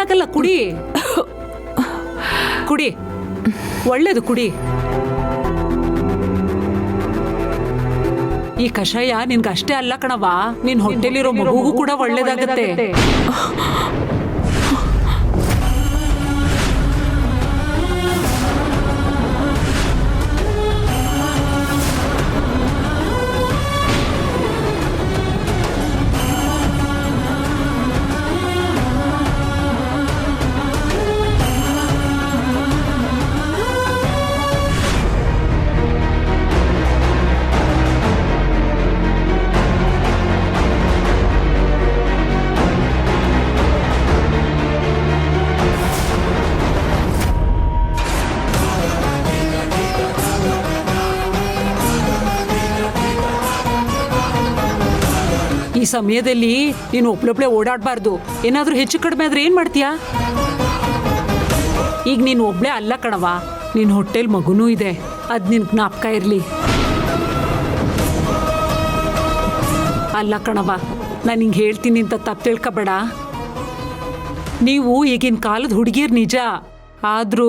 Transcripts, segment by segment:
ಏನಾಗಲ್ಲ, ಕುಡಿ ಕುಡಿ, ಒಳ್ಳೇದು ಕುಡಿ. ಈ ಕಷಾಯ ನಿನ್ಗಷ್ಟೇ ಅಲ್ಲ ಕಣವ, ನಿನ್ ಹೊಟ್ಟೆಲಿರೋ ಮಗುಗೂ ಕೂಡ ಒಳ್ಳೇದಾಗತ್ತೆ. ಈ ಸಮಯದಲ್ಲಿ ನೀನು ಒಬ್ಳೊಬ್ಳೆ ಓಡಾಡಬಾರ್ದು. ಏನಾದ್ರೂ ಹೆಚ್ಚು ಕಡಿಮೆ ಆದ್ರೆ ಏನ್ ಮಾಡ್ತೀಯಾ? ಈಗ ನೀನು ಒಬ್ಳೆ ಅಲ್ಲ ಕಣವ, ನಿನ್ ಹೊಟ್ಟೆಲ್ ಮಗುನೂ ಇದೆ, ಅದ್ ನಿನ್ ಜ್ಞಾಪಕ ಇರ್ಲಿ. ಅಲ್ಲ ಕಣವ, ನಾನು ಹಿಂಗೆ ಹೇಳ್ತೀನಿ ಅಂತ ತಪ್ಪು ತಿಳ್ಕೊಬೇಡ. ನೀವು ಈಗಿನ ಕಾಲದ ಹುಡುಗಿಯರ್ ನಿಜ, ಆದ್ರೂ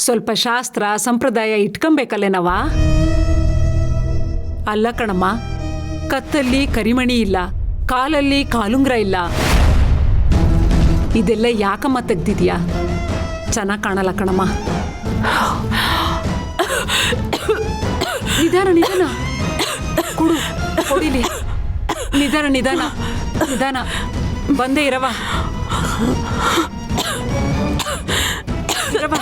ಸ್ವಲ್ಪ ಶಾಸ್ತ್ರ ಸಂಪ್ರದಾಯ ಇಟ್ಕೊಬೇಕಲ್ಲೇನವ? ಅಲ್ಲ ಕಣಮ್ಮ, ಕತ್ತಲ್ಲಿ ಕರಿಮಣಿ ಇಲ್ಲ, ಕಾಲಲ್ಲಿ ಕಾಲುಂಗ್ರ ಇಲ್ಲ, ಇದೆಲ್ಲ ಯಾಕಮ್ಮ ತೆಗ್ದಿದ್ಯಾ? ಚೆನ್ನಾಗಿ ಕಾಣಲ್ಲ ಕಣಮ್ಮ. ನಿಧಾನ ನಿಧಾನ ಕುಡು, ಕೊಡಿಲಿ. ನಿಧಾನ ನಿಧಾನ ನಿಧಾನ, ಬಂದೇ ಇರವ ಇರವ.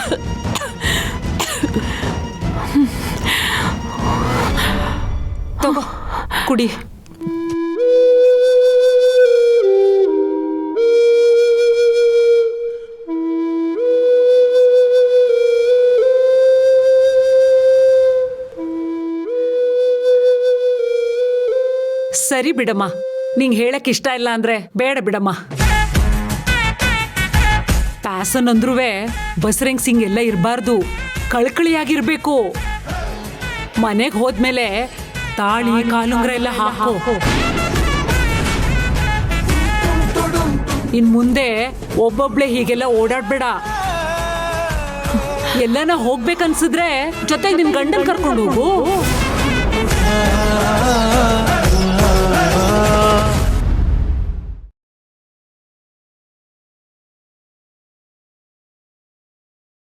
ತಗೋ ಕುಡಿ. ಸರಿ ಬಿಡಮ್ಮ, ನಿಂಗೆ ಹೇಳಕ್ ಇಷ್ಟ ಇಲ್ಲ ಅಂದ್ರೆ ಬೇಡ ಬಿಡಮ್ಮ. ಪ್ಯಾಸನ್ ಅಂದ್ರೂ ಬಸರಂಗ್ ಸಿಂಗ್ ಎಲ್ಲ ಇರಬಾರ್ದು, ಕಳ್ಕಳಿಯಾಗಿರ್ಬೇಕು. ಮನೆಗೆ ಹೋದ್ಮೇಲೆ ತಾಳಿ ಕಾಲುಂಗ್ರ ಎಲ್ಲ ಹಾಕೋ. ಇನ್ ಮುಂದೆ ಒಬ್ಬೊಬ್ಳೆ ಹೀಗೆಲ್ಲ ಓಡಾಡ್ಬೇಡ. ಎಲ್ಲನ ಹೋಗ್ಬೇಕನ್ಸಿದ್ರೆ ಜೊತೆಗೆ ನಿನ್ ಗಂಡನ್ ಕರ್ಕೊಂಡು ಹೋಗು.